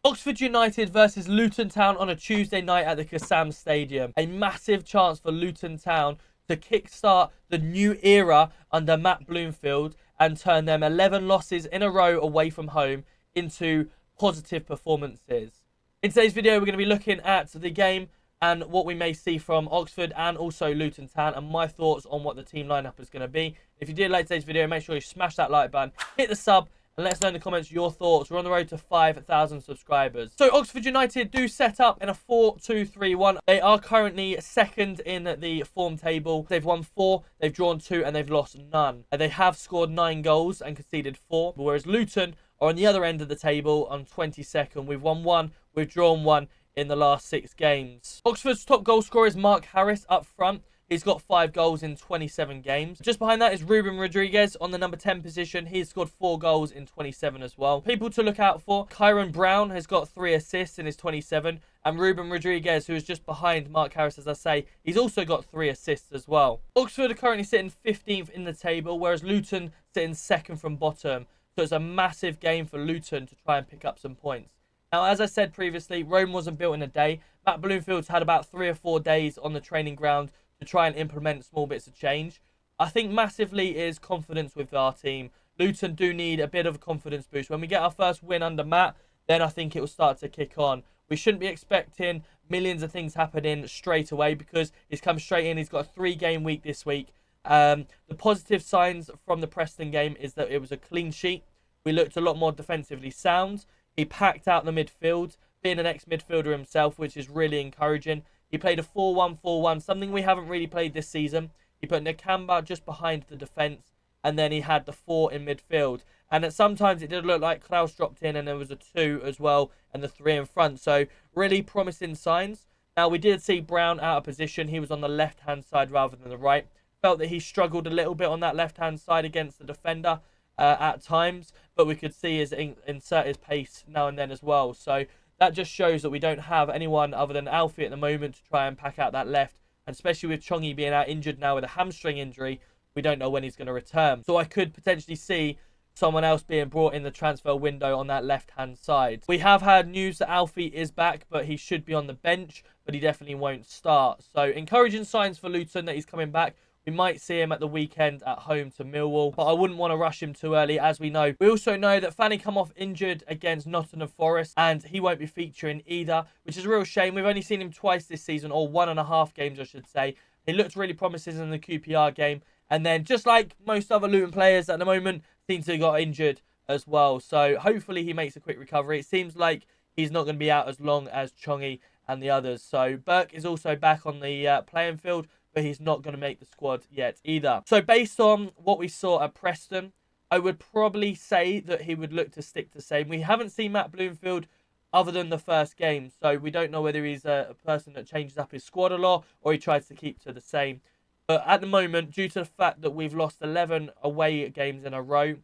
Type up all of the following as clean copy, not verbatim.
Oxford United versus Luton Town on a Tuesday night at the Kassam Stadium. A massive chance for Luton Town to kickstart the new era under Matt Bloomfield and turn them 11 losses in a row away from home into positive performances. In today's video, we're going to be looking at the game and what we may see from Oxford and also Luton Town and my thoughts on what the team lineup is going to be. If you did like today's video, make sure you smash that like button, hit the sub, and let us know in the comments your thoughts. We're on the road to 5,000 subscribers. So Oxford United do set up in a 4-2-3-1. They are currently second in the form table. They've won 4, they've drawn 2, and they've lost none. They have scored 9 goals and conceded 4. Whereas Luton are on the other end of the table on 22nd. We've won 1, we've drawn 1 in the last 6 games. Oxford's top goal scorer is Mark Harris up front. He's got 5 goals in 27 games. Just behind that is Ruben Rodriguez on the number 10 position. He's scored 4 goals in 27 as well. People to look out for: Kyron Brown has got 3 assists in his 27. And Ruben Rodriguez, who is just behind Mark Harris, as I say, he's also got 3 assists as well. Oxford are currently sitting 15th in the table, whereas Luton sitting 2nd from bottom. So it's a massive game for Luton to try and pick up some points. Now, as I said previously, Rome wasn't built in a day. Matt Bloomfield's had about 3 or 4 days on the training ground to try and implement small bits of change. I think massively is confidence with our team. Luton do need a bit of a confidence boost. When we get our first win under Matt, then I think it will start to kick on. We shouldn't be expecting millions of things happening straight away because he's come straight in. He's got a 3-game week this week. The positive signs from the Preston game is that it was a clean sheet. We looked a lot more defensively sound. He packed out the midfield, being an ex-midfielder himself, which is really encouraging. He played a 4-1-4-1, something we haven't really played this season. He put Nakamba just behind the defence, and then he had the 4 in midfield. And sometimes it did look like Klaus dropped in, and there was a 2 as well, and the 3 in front. So really promising signs. Now, we did see Brown out of position. He was on the left-hand side rather than the right. Felt that he struggled a little bit on that left-hand side against the defender at times, but we could see his insert his pace now and then as well. So that just shows that we don't have anyone other than Alfie at the moment to try and pack out that left. And especially with Chongi being out injured now with a hamstring injury, we don't know when he's going to return. So I could potentially see someone else being brought in the transfer window on that left-hand side. We have had news that Alfie is back, but he should be on the bench, but he definitely won't start. So encouraging signs for Luton that he's coming back. We might see him at the weekend at home to Millwall, but I wouldn't want to rush him too early, as we know. We also know that Fanny come off injured against Nottingham Forest, and he won't be featuring either, which is a real shame. We've only seen him twice this season, or 1.5 games, I should say. He looked really promising in the QPR game, and then just like most other Luton players at the moment, seems to have got injured as well. So hopefully he makes a quick recovery. It seems like he's not going to be out as long as Chongi and the others. So Burke is also back on the playing field, but he's not going to make the squad yet either. So based on what we saw at Preston, I would probably say that he would look to stick to same. We haven't seen Matt Bloomfield other than the first game, so we don't know whether he's a person that changes up his squad a lot or he tries to keep to the same. But at the moment, due to the fact that we've lost 11 away games in a row,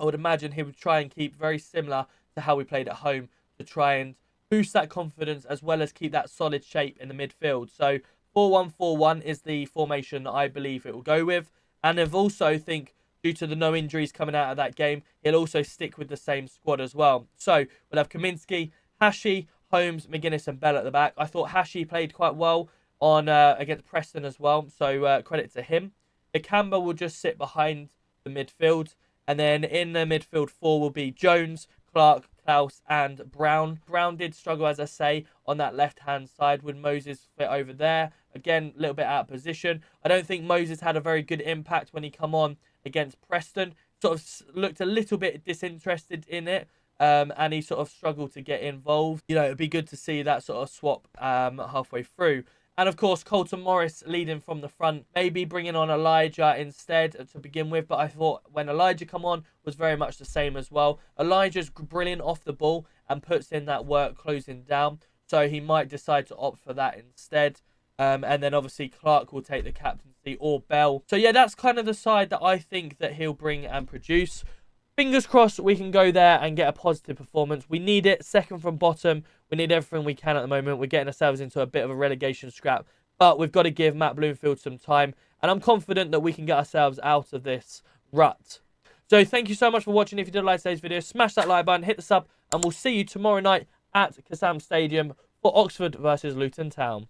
I would imagine he would try and keep very similar to how we played at home to try and boost that confidence as well as keep that solid shape in the midfield. So 4-1-4-1 is the formation that I believe it will go with. And I've also think, due to the no injuries coming out of that game, he'll also stick with the same squad as well. So we'll have Kaminsky, Hashi, Holmes, McGuinness and Bell at the back. I thought Hashi played quite well on against Preston as well. So credit to him. Nakamba will just sit behind the midfield. And then in the midfield 4 will be Jones, Clark, Klaus and Brown. Brown did struggle, as I say, on that left-hand side. Would Moses fit over there? Again, a little bit out of position. I don't think Moses had a very good impact when he come on against Preston. Sort of looked a little bit disinterested in it. And he sort of struggled to get involved. You know, it'd be good to see that sort of swap halfway through. And of course, Colton Morris leading from the front, maybe bringing on Elijah instead to begin with. But I thought when Elijah come on was very much the same as well. Elijah's brilliant off the ball and puts in that work closing down. So he might decide to opt for that instead. And then obviously Clark will take the captaincy or Bell. So yeah, that's kind of the side that I think that he'll bring and produce. Fingers crossed we can go there and get a positive performance. We need it. Second from bottom. We need everything we can at the moment. We're getting ourselves into a bit of a relegation scrap. But we've got to give Matt Bloomfield some time. And I'm confident that we can get ourselves out of this rut. So thank you so much for watching. If you did like today's video, smash that like button, hit the sub. And we'll see you tomorrow night at Kassam Stadium for Oxford versus Luton Town.